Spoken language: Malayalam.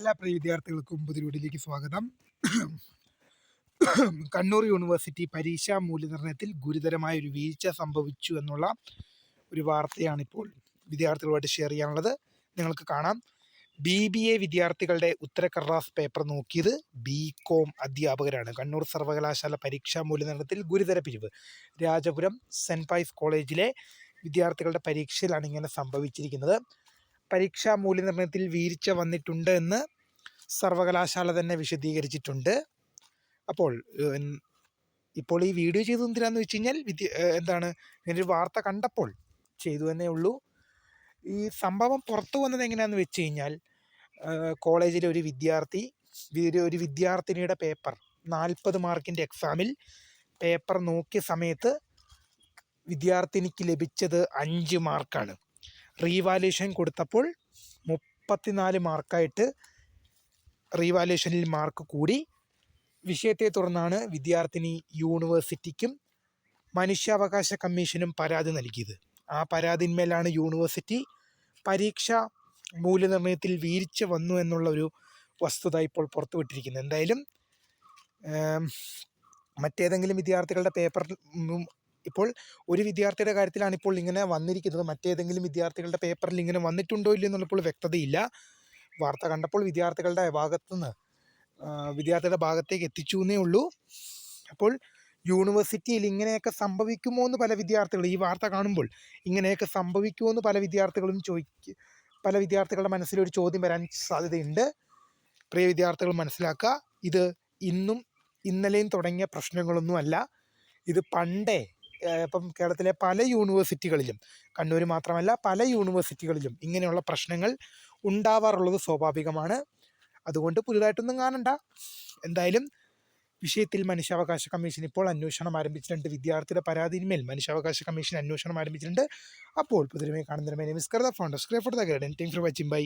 എല്ലാ പ്രിയ വിദ്യാർത്ഥികൾക്കും പുതിയ വീഡിയോയിലേക്ക് സ്വാഗതം. കണ്ണൂർ യൂണിവേഴ്സിറ്റി പരീക്ഷാ മൂല്യനിർണ്ണയത്തിൽ ഗുരുതരമായ ഒരു വീഴ്ച സംഭവിച്ചു എന്നുള്ള ഒരു വാർത്തയാണ് ഇപ്പോൾ വിദ്യാർത്ഥികളുമായിട്ട് ഷെയർ ചെയ്യാനുള്ളത്. നിങ്ങൾക്ക് കാണാം, BBA വിദ്യാർത്ഥികളുടെ ഉത്തരക്കടലാസ് പേപ്പർ നോക്കിയത് BCom അധ്യാപകരാണ്. കണ്ണൂർ സർവകലാശാല പരീക്ഷാ മൂല്യനിർണ്ണയത്തിൽ ഗുരുതര പിരിവ്. രാജപുരം സെൻറ് പൈസ് കോളേജിലെ വിദ്യാർത്ഥികളുടെ പരീക്ഷയിലാണ് ഇങ്ങനെ സംഭവിച്ചിരിക്കുന്നത്. പരീക്ഷാ മൂല്യനിർണ്ണയത്തിൽ വീഴ്ച വന്നിട്ടുണ്ട് എന്ന് സർവകലാശാല തന്നെ വിശദീകരിച്ചിട്ടുണ്ട്. അപ്പോൾ ഈ വീഡിയോ ചെയ്തു എന്തിനാന്ന് വെച്ച് കഴിഞ്ഞാൽ ഇങ്ങനൊരു വാർത്ത കണ്ടപ്പോൾ ചെയ്തു എന്നേ ഉള്ളൂ. ഈ സംഭവം പുറത്തു വന്നത് എങ്ങനെയാണെന്ന് വെച്ച് കഴിഞ്ഞാൽ, കോളേജിലെ ഒരു വിദ്യാർത്ഥിനിയുടെ പേപ്പർ 40 മാർക്കിൻ്റെ എക്സാമിൽ പേപ്പർ നോക്കിയ സമയത്ത് വിദ്യാർത്ഥിനിക്ക് ലഭിച്ചത് 5 മാർക്കാണ്. റീവാലുവേഷൻ കൊടുത്തപ്പോൾ 34 മാർക്കായിട്ട് റീവാലുവേഷനിൽ മാർക്ക് കൂടി. വിഷയത്തെ തുടർന്നാണ് വിദ്യാർത്ഥിനി യൂണിവേഴ്സിറ്റിക്കും മനുഷ്യാവകാശ കമ്മീഷനും പരാതി നൽകിയത്. ആ പരാതിന്മേലാണ് യൂണിവേഴ്സിറ്റി പരീക്ഷാ മൂല്യനിർണ്ണയത്തിൽ വീഴ്ച വന്നു എന്നുള്ള ഒരു വസ്തുത ഇപ്പോൾ പുറത്തുവിട്ടിരിക്കുന്നത്. എന്തായാലും മറ്റേതെങ്കിലും വിദ്യാർത്ഥികളുടെ പേപ്പർ ഇപ്പോൾ ഒരു വിദ്യാർത്ഥിയുടെ കാര്യത്തിലാണ് ഇപ്പോൾ ഇങ്ങനെ വന്നിരിക്കുന്നത്. മറ്റേതെങ്കിലും വിദ്യാർത്ഥികളുടെ പേപ്പറിൽ ഇങ്ങനെ വന്നിട്ടുണ്ടോ ഇല്ലയോ എന്നുള്ളപ്പോൾ വ്യക്തതയില്ല. വാർത്ത കണ്ടപ്പോൾ വിദ്യാർത്ഥിയുടെ ഭാഗത്തേക്ക് എത്തിച്ചു എന്നേ ഉള്ളൂ. അപ്പോൾ യൂണിവേഴ്സിറ്റിയിൽ ഇങ്ങനെയൊക്കെ സംഭവിക്കുമോ എന്ന് പല വിദ്യാർത്ഥികൾ ഈ വാർത്ത കാണുമ്പോൾ ഇങ്ങനെയൊക്കെ സംഭവിക്കുമോ എന്ന് പല വിദ്യാർത്ഥികളുടെ മനസ്സിലൊരു ചോദ്യം വരാൻ സാധ്യതയുണ്ട്. പ്രിയ വിദ്യാർത്ഥികൾ മനസ്സിലാക്കുക, ഇത് ഇന്നലെയും തുടങ്ങിയ പ്രശ്നങ്ങളൊന്നുമല്ല. ഇത് പണ്ടേ ഇപ്പം കേരളത്തിലെ പല യൂണിവേഴ്സിറ്റികളിലും, കണ്ണൂർ മാത്രമല്ല പല യൂണിവേഴ്സിറ്റികളിലും ഇങ്ങനെയുള്ള പ്രശ്നങ്ങൾ ഉണ്ടാവാറുള്ളത് സ്വാഭാവികമാണ്. അതുകൊണ്ട് പുതുതായിട്ടൊന്നും കാണണ്ട. എന്തായാലും വിഷയത്തിൽ മനുഷ്യാവകാശ കമ്മീഷൻ ഇപ്പോൾ അന്വേഷണം ആരംഭിച്ചിട്ടുണ്ട്. വിദ്യാർത്ഥിയുടെ പരാതിന്മേൽ മനുഷ്യാവകാശ കമ്മീഷൻ അന്വേഷണം ആരംഭിച്ചിട്ടുണ്ട്. അപ്പോൾ പുതിയമായി കാണുന്നതിന് മിസ്കർ the phone subscribe for the guide. Thanks for watching. By.